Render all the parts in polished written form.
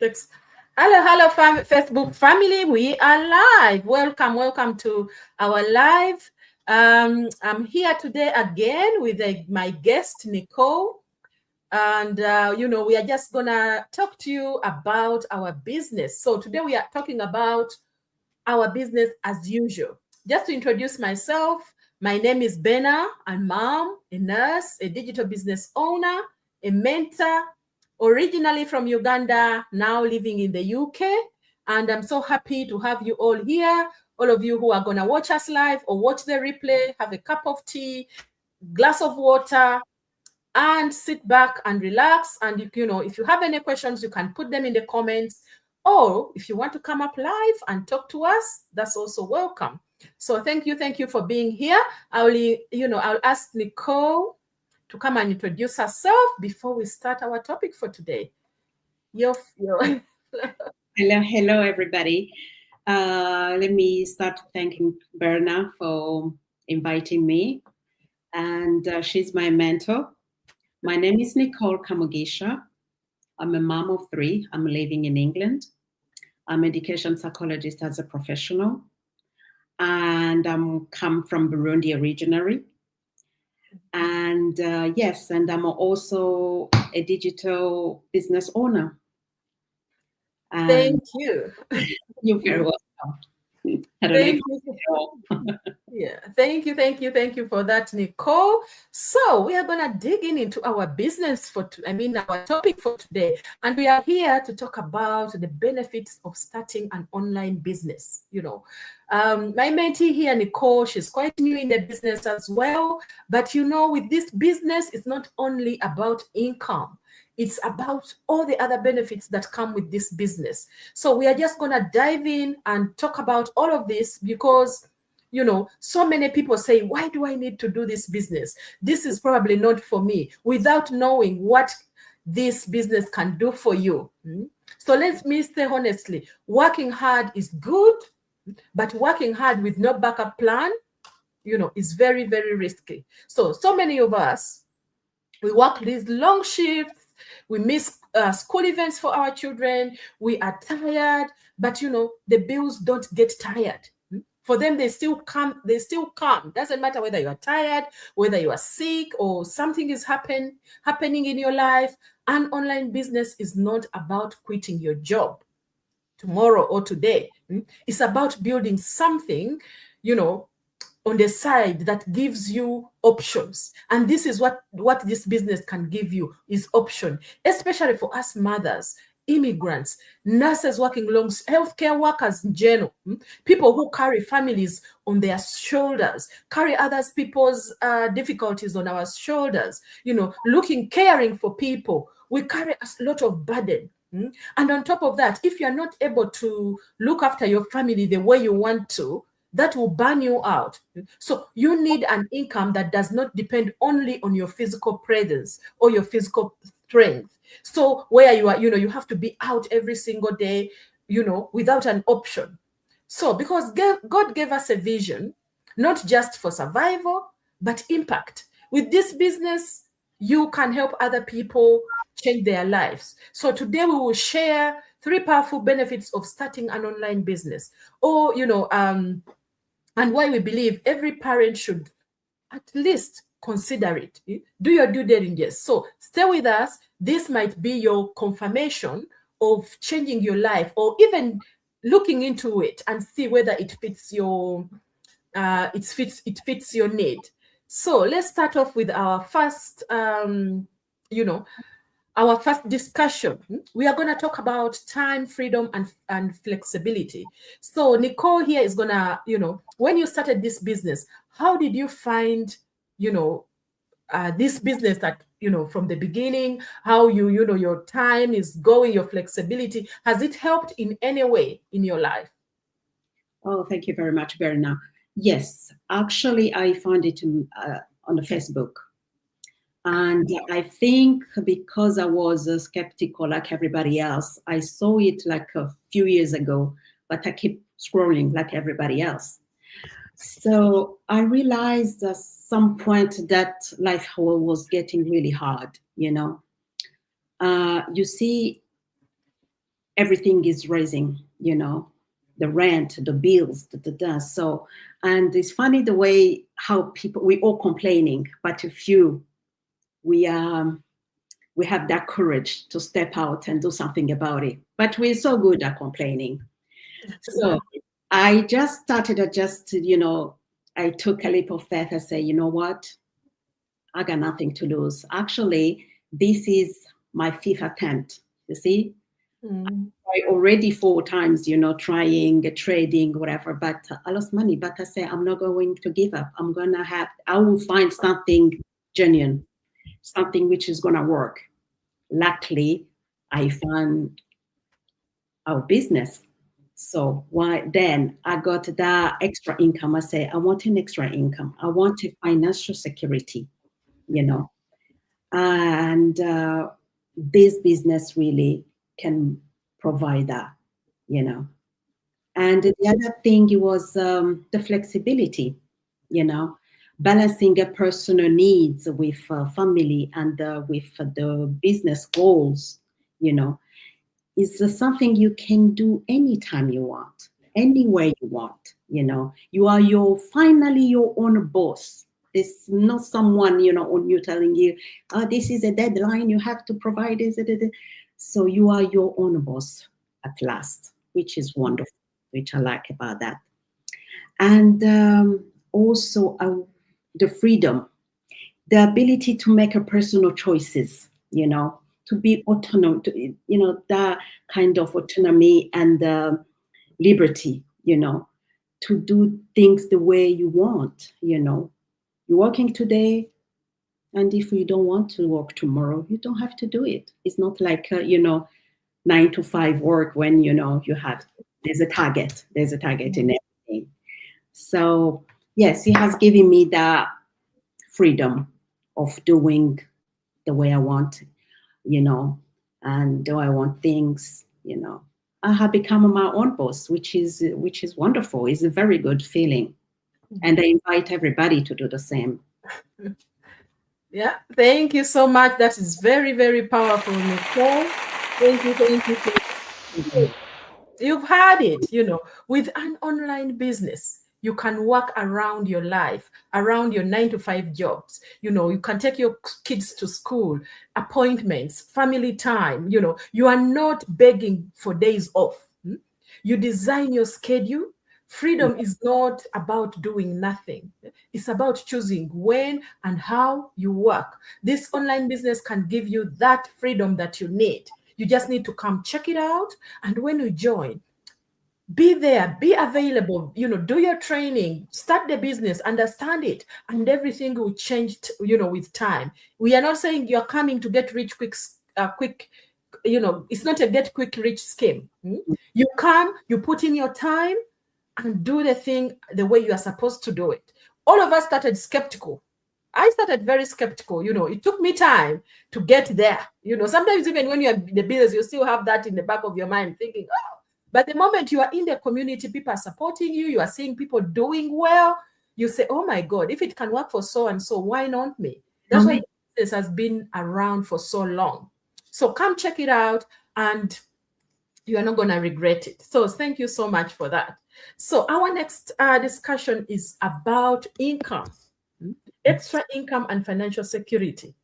Thanks. Hello, Facebook family. We are live. Welcome to our live. I'm here today again with my guest Nicole, and we are just gonna talk to you about our business. So today we are talking about our business as usual. Just to introduce myself, my name is Bena. I'm mom, a nurse, a digital business owner, a mentor, originally from Uganda, now living in the UK. And I'm so happy to have you all here. All of you who are going to watch us live or watch the replay, have a cup of tea, glass of water, and sit back and relax. And if you have any questions, you can put them in the comments. Or if you want to come up live and talk to us, that's also welcome. So thank you for being here. I'll ask Nicole to come and introduce herself before we start our topic for today. Hello, everybody. Let me start thanking Berna for inviting me. And she's my mentor. My name is Nicole Kamugisha. I'm a mom of 3. I'm living in England. I'm an education psychologist as a professional. And I'm come from Burundi originally. And yes, and I'm also a digital business owner. Thank you. You're very welcome. Thank you for that, Nicole. So we are going to dig into our business our topic for today. And we are here to talk about the benefits of starting an online business. My mentee here, Nicole, she's quite new in the business as well. But with this business, it's not only about income. It's about all the other benefits that come with this business. So we are just going to dive in and talk about all of this because, so many people say, why do I need to do this business? This is probably not for me, without knowing what this business can do for you. So let me say honestly, working hard is good, but working hard with no backup plan, is very, very risky. So many of us, we work these long shifts. We miss school events for our children. We are tired, but the bills don't get tired. For them, they still come. Doesn't matter whether you are tired, whether you are sick, or something is happening in your life. An online business is not about quitting your job tomorrow or today. It's about building something, on the side that gives you options. And this is what this business can give you, is option, especially for us mothers, immigrants, nurses working long, healthcare workers in general, people who carry families on their shoulders, carry others people's difficulties on our shoulders, caring for people. We carry a lot of burden. And on top of that, if you're not able to look after your family the way you want to, that will burn you out. So you need an income that does not depend only on your physical presence or your physical strength. So where you are, you have to be out every single day, without an option. So because God gave us a vision, not just for survival, but impact. With this business, you can help other people change their lives. So today we will share 3 powerful benefits of starting an online business, or and why we believe every parent should at least consider it. Do your due diligence. So stay with us. This might be your confirmation of changing your life, or even looking into it and see whether it fits your your need. So let's start off with our first our first discussion. We are going to talk about time, freedom, and flexibility. So Nicole here is going to, when you started this business, how did you find, this business that, from the beginning, how your time is going, your flexibility, has it helped in any way in your life? Oh, thank you very much, Berna. Yes, actually, I found it on Facebook. And I think because I was skeptical like everybody else, I saw it like a few years ago, but I keep scrolling like everybody else. So I realized at some point that life was getting really hard, You see, everything is raising, the rent, the bills, So, and it's funny the way how we all complaining, but a few, we have that courage to step out and do something about it. But we're so good at complaining. So I just started I took a leap of faith and say, you know what? I got nothing to lose. Actually, this is my fifth attempt. You see, I already 4 times, trying trading, whatever, but I lost money. But I say, I'm not going to give up. I will find something genuine, something which is going to work. Luckily, I found our business. So then I got that extra income. I say, I want an extra income. I want a financial security, and this business really can provide that, And the other thing was the flexibility, balancing a personal needs with family and with the business goals, is something you can do anytime you want, anywhere you want. You are finally your own boss. There's not someone on you telling you, this is a deadline, you have to provide this. So you are your own boss at last, which is wonderful, which I like about that. And also the freedom, the ability to make a personal choices, to be autonomous, that kind of autonomy and liberty, to do things the way you want, You're working today, and if you don't want to work tomorrow, you don't have to do it. It's not like, 9 to 5 work when, there's a target in everything. So, yes, it has given me that freedom of doing the way I want, and do I want things, I have become my own boss, which is wonderful. It's a very good feeling. And I invite everybody to do the same. Yeah, thank you so much. That is very, very powerful, Nicole. Thank you. You've had it, with an online business. You can work around your life, around your 9 to 5 jobs. You can take your kids to school, appointments, family time. You are not begging for days off. You design your schedule. Freedom is not about doing nothing. It's about choosing when and how you work. This online business can give you that freedom that you need. You just need to come check it out. And when you join, be there, be available, do your training, start the business, understand it, and everything will change, with time. We are not saying you're coming to get rich quick, it's not a get quick rich scheme. You come, you put in your time and do the thing the way you are supposed to do it. All of us started skeptical. I started very skeptical. It took me time to get there. Sometimes even when you're in the business, you still have that in the back of your mind thinking, oh, but the moment you are in the community, people are supporting you, you are seeing people doing well, you say, oh my God, if it can work for so and so, why not me? That's why this has been around for so long. So come check it out and you are not going to regret it. So thank you so much for that. So our next discussion is about income, extra income and financial security.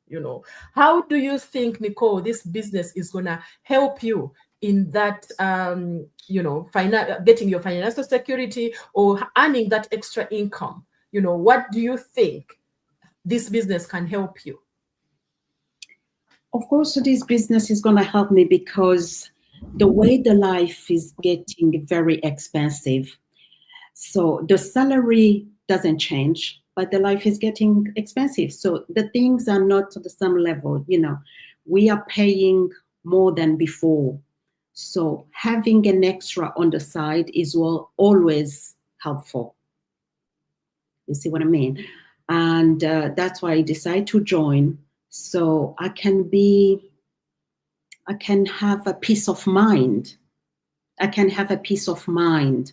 How do you think, Nicole, this business is going to help you in that, getting your financial security or earning that extra income? What do you think this business can help you? Of course, this business is going to help me because the way the life is getting very expensive. So the salary doesn't change, but the life is getting expensive. So the things are not to the same level. We are paying more than before. So having an extra on the side is always helpful. You see what I mean? And that's why I decided to join. So I can have a peace of mind. I can have a peace of mind.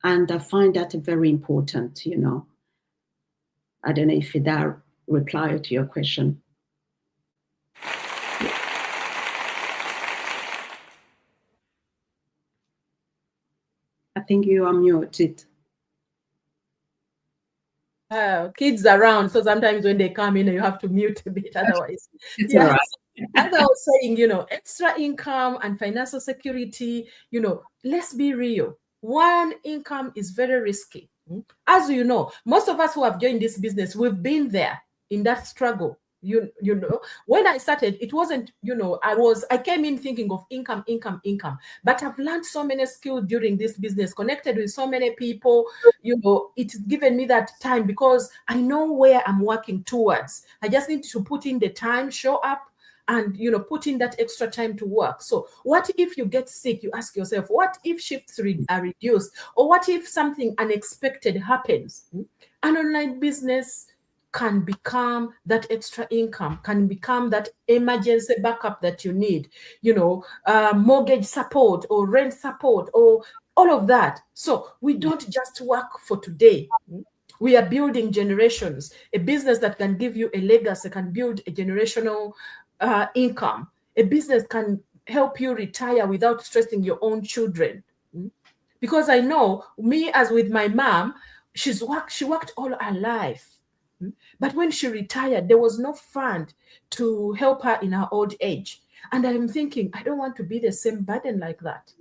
And I find that very important, I don't know if that replied to your question. think you are muted. Kids around, so sometimes when they come in, you have to mute a bit, otherwise. It's Yeah. all right. As I was saying, extra income and financial security, let's be real. One income is very risky. As you know, most of us who have joined this business, we've been there in that struggle. When I started, it wasn't, I came in thinking of income, but I've learned so many skills during this business, connected with so many people. It's given me that time because I know where I'm working towards. I just need to put in the time, show up, and put in that extra time to work. So what if you get sick? You ask yourself, what if shifts are reduced, or what if something unexpected happens? An online business can become that extra income, can become that emergency backup that you need, mortgage support or rent support or all of that. So we don't just work for today. We are building generations. A business that can give you a legacy can build a generational income. A business can help you retire without stressing your own children. Because I know me, as with my mom, she worked all her life. But when she retired, there was no fund to help her in her old age. And I'm thinking, I don't want to be the same burden like that.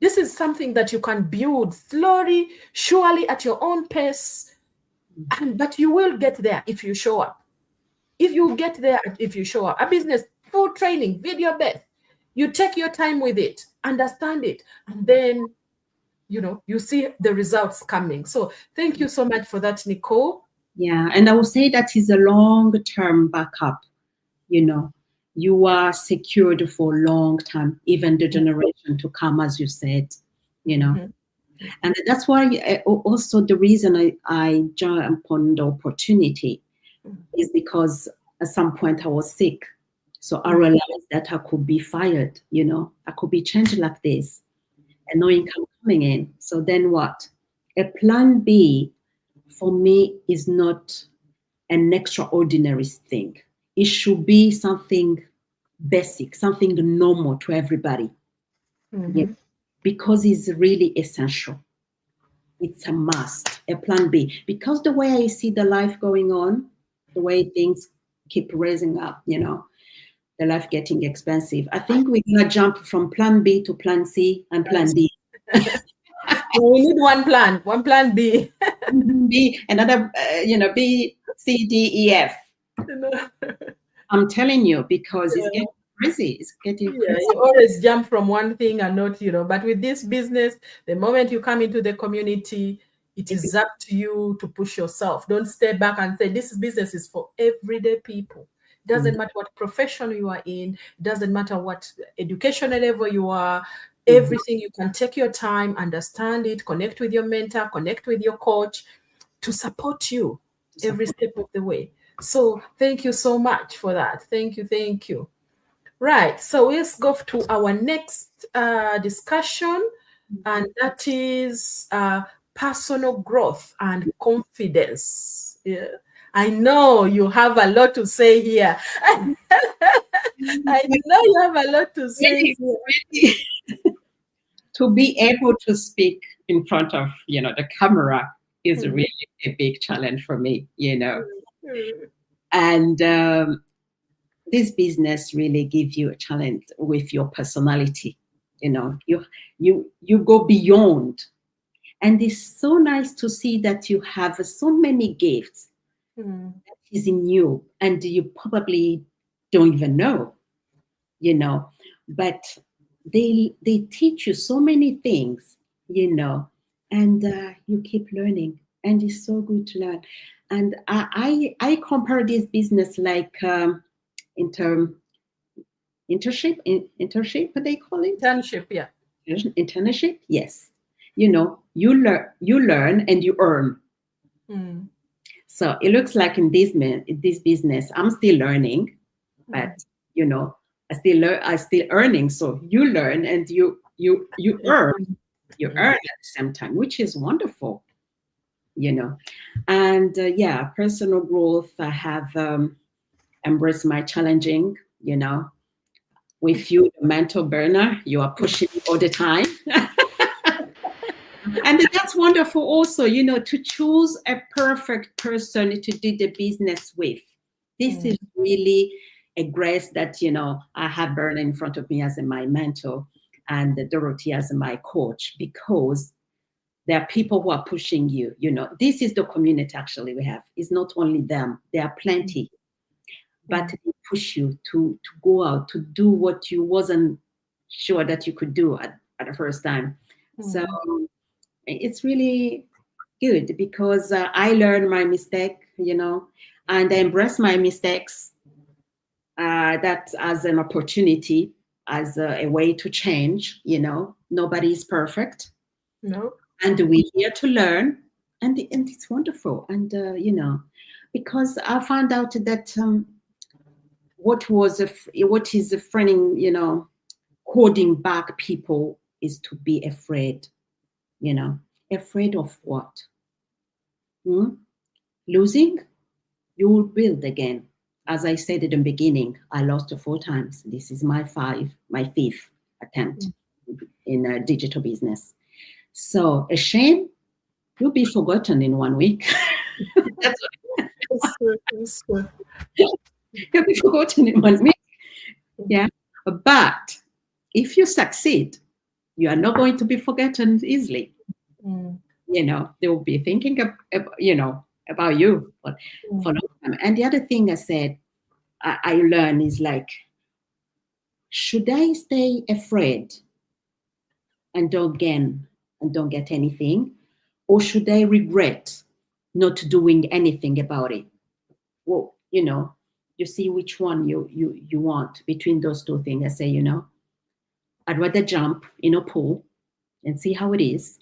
This is something that you can build slowly, surely, at your own pace. But you will get there if you show up. If you show up. A business, full training, video based. You take your time with it, understand it, and then you see the results coming. So thank you so much for that, Nicole. Yeah, and I would say that is a long-term backup. You are secured for a long time, even the generation to come, as you said. And that's why also the reason I jumped on the opportunity is because at some point I was sick. So I realized that I could be fired, I could be changed like this and no income coming in. So then what? A plan B for me is not an extraordinary thing. It should be something basic, something normal to everybody. Because it's really essential. It's a must, a plan B. Because the way I see the life going on, the way things keep raising up, the life getting expensive, I think we're going to jump from plan B to plan C and plan D. We need one plan B. B, another, B, C, D, E, F. I'm telling you, because it's getting crazy. It's getting crazy. You always jump from one thing and not, but with this business, the moment you come into the community, it is up to you to push yourself. Don't stay back and say, this business is for everyday people. Doesn't matter what profession you are in, doesn't matter what educational level you are, everything. You can take your time, understand it, connect with your mentor, connect with your coach to support you every step of the way. So thank you so much for that. Thank you. Right, so let's go to our next discussion, and that is personal growth and confidence. Yeah. I know you have a lot to say here. I know you have a lot to say here. To be able to speak in front of, the camera is really a big challenge for me, And this business really gives you a challenge with your personality. You go beyond. And it's so nice to see that you have so many gifts that is in you, and you probably don't even know, but they teach you so many things, and you keep learning, and it's so good to learn. And I compare this business like internship, what they call it? Internship, yeah. Internship, yes. You learn and you earn. So it looks like in this business, I'm still learning, but I still earning. So you learn and you earn. You earn at the same time, which is wonderful. And personal growth. I have embraced my challenging. With you, the mentor Berna, you are pushing me all the time. And that's wonderful also, to choose a perfect person to do the business with. This is really a grace that, I have Berna in front of me as my mentor and Dorothy as my coach, because there are people who are pushing you. This is the community actually we have. It's not only them. There are plenty. But they push you to go out, to do what you wasn't sure that you could do at the first time. So it's really good because I learned my mistake, and I embrace my mistakes that as an opportunity, as a way to change. Nobody is perfect. No. And we're here to learn, and it's wonderful. And because I found out that what is a friend, holding back people is to be afraid. Afraid of what? Losing? You will build again. As I said at the beginning, I lost 4 times. This is my 5th attempt in a digital business. So a shame, you'll be forgotten in 1 week. That's what you'll be forgotten in 1 week. Yeah. But if you succeed, you are not going to be forgotten easily. They will be thinking about you for a long time. And the other thing I said, I learned is like, should I stay afraid and don't get anything, or should I regret not doing anything about it? Well, you see which one you want between those two things. I say, I'd rather jump in a pool and see how it is,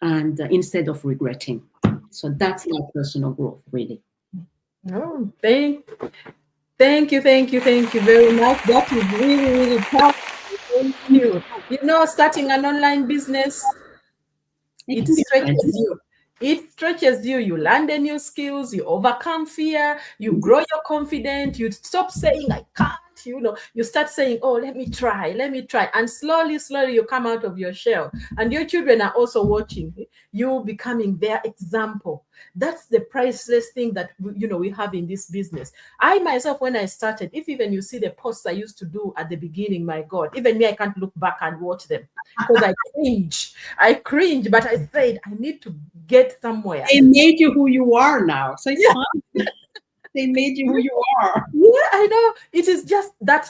and instead of regretting. So that's my personal growth, really. Oh, thank you very much. That is really, really powerful. Thank you. Starting an online business, it stretches you. It stretches you. You learn the new skills. You overcome fear. You grow your confidence. You stop saying, I can't. You start saying, oh, let me try. And slowly, you come out of your shell. And your children are also watching you, becoming their example. That's the priceless thing that, we have in this business. I myself, when I started, if even you see the posts I used to do at the beginning, my God, even me, I can't look back and watch them because I cringe, but I said, I need to get somewhere. They made you who you are now. So it's fun. They made you who you are. Yeah, I know. It is just that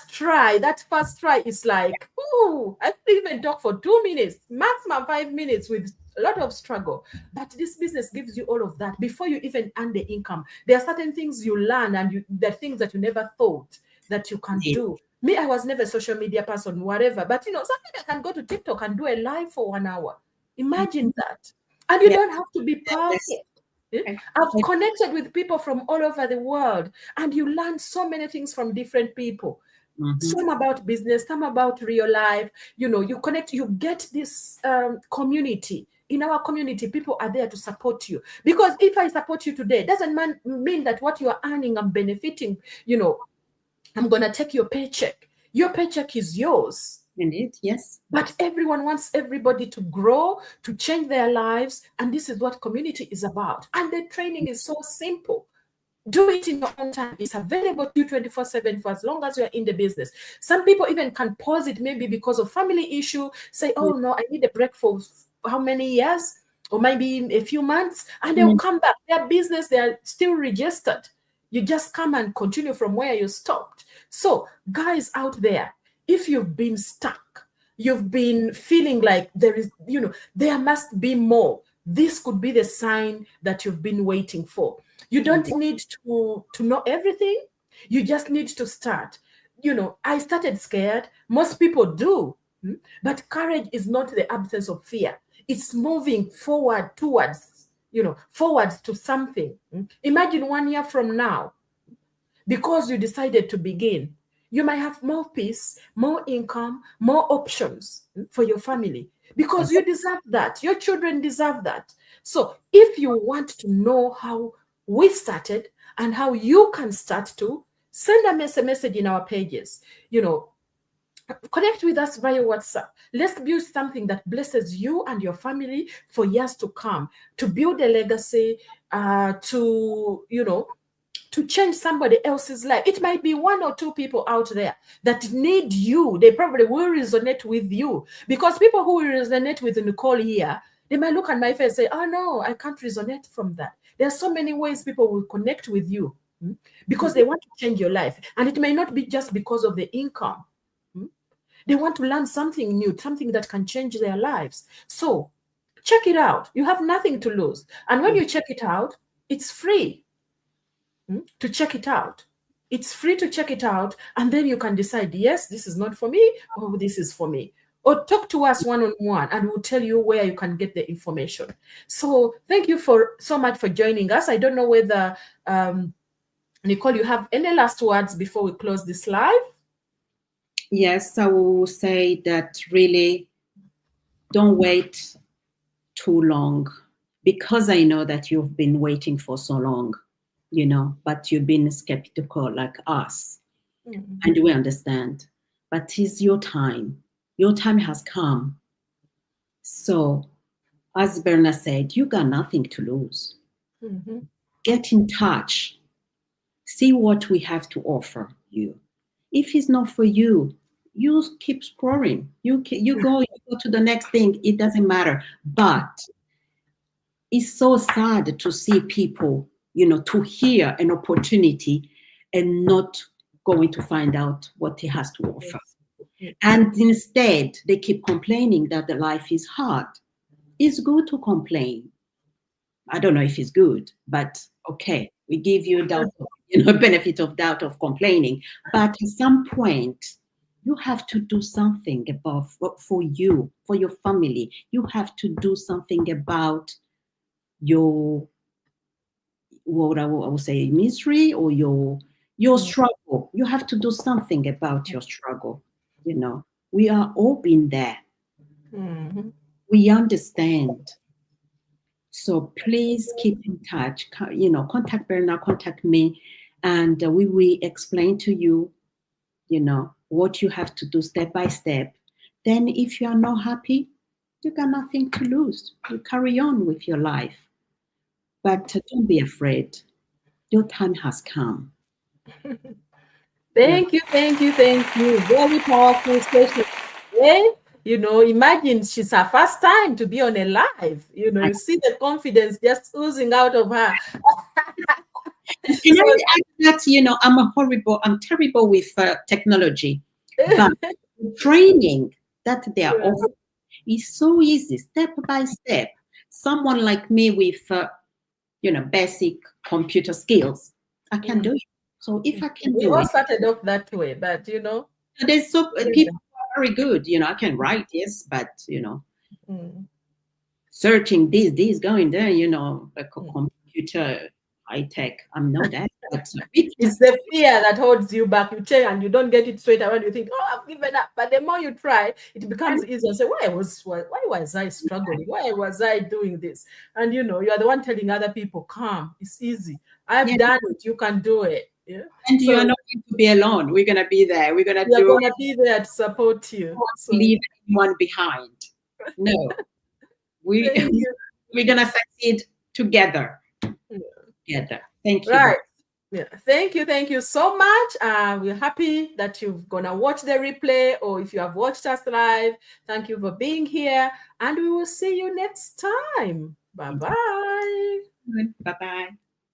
first try is like, oh, I couldn't even talk for 2 minutes, maximum 5 minutes with a lot of struggle. But this business gives you all of that before you even earn the income. There are certain things you learn, and the things that you never thought that you can do. Me, I was never a social media person, whatever. But something I can go to TikTok and do a live for 1 hour. Imagine that. And you don't have to be perfect. I've connected with people from all over the world, and you learn so many things from different people. Some about business, some about real life. You connect, you get this community. In our community, people are there to support you. Because if I support you today, doesn't mean that what you are earning, I'm benefiting. I'm going to take your paycheck. Your paycheck is yours. Indeed, yes. But everyone wants everybody to grow, to change their lives. And this is what community is about. And the training is so simple. Do it in your own time. It's available to you 24/7 for as long as you're in the business. Some people even can pause it maybe because of family issue. Say, oh, no, I need a break for how many years? Or maybe a few months. And they'll come back. Their business, they're still registered. You just come and continue from where you stopped. So, guys out there, if you've been stuck, you've been feeling like there must be more. This could be the sign that you've been waiting for. You don't need to know everything. You just need to start. I started scared. Most people do. But courage is not the absence of fear. It's moving forward towards, forwards to something. Imagine 1 year from now, because you decided to begin, you might have more peace, more income, more options for your family, because you deserve that. Your children deserve that. So if you want to know how we started and how you can start to, send us a message in our pages. Connect with us via WhatsApp. Let's build something that blesses you and your family for years to come, to build a legacy, to, to change somebody else's life. It might be one or two people out there that need you. They probably will resonate with you, because people who will resonate with Nicole here, they might look at my face and say, oh no, I can't resonate from that. There are so many ways people will connect with you because they want to change your life. And it may not be just because of the income. They want to learn something new, something that can change their lives. So check it out. You have nothing to lose. And when you check it out, it's free to check it out. It's free to check it out. And then you can decide, yes, this is not for me, or this is for me. Or talk to us one-on-one, and we'll tell you where you can get the information. So thank you so much for joining us. I don't know whether, Nicole, you have any last words before we close this live? Yes, I will say that really don't wait too long, because I know that you've been waiting for so long, but you've been skeptical like us. And we understand. But it's your time. Your time has come. So, as Berna said, you got nothing to lose. Get in touch. See what we have to offer you. If it's not for you, you keep scrolling. You go to the next thing. It doesn't matter. But it's so sad to see people, to hear an opportunity and not going to find out what he has to offer. And instead, they keep complaining that the life is hard. It's good to complain. I don't know if it's good, but okay, we give you benefit of doubt of complaining. But at some point, you have to do something for you, for your family. You have to do something about your, what I will say, misery, or your struggle. You have to do something about your struggle. We are all been there. We understand. So please keep in touch. Contact Berna, contact me, and we will explain to you, what you have to do step by step. Then if you are not happy, you got nothing to lose. You carry on with your life. But don't be afraid. Your time has come. Thank you. Very powerful session. Imagine she's her first time to be on a live. You see the confidence just oozing out of her. I'm terrible with technology. But training that they are offering is so easy, step by step. Someone like me with basic computer skills, I can do it. So if I can do it. We all started off that way, but there's people are very good. I can write, yes, but searching this, going there, like a computer, high tech. I'm not that. It's the fear that holds you back. You try and you don't get it straight away. You think, oh, I've given up. But the more you try, it becomes easier. So why was I struggling? Why was I doing this? And you are the one telling other people, come, it's easy. I've done it. You can do it. Yeah. And you're not going to be alone. We're gonna be there. We're gonna be there to support you. Leave anyone behind. No. We're gonna succeed together. Together. Thank you. Right. Yeah. Thank you so much. We're happy that you're gonna watch the replay, or if you have watched us live, thank you for being here, and we will see you next time. Bye-bye. Bye-bye.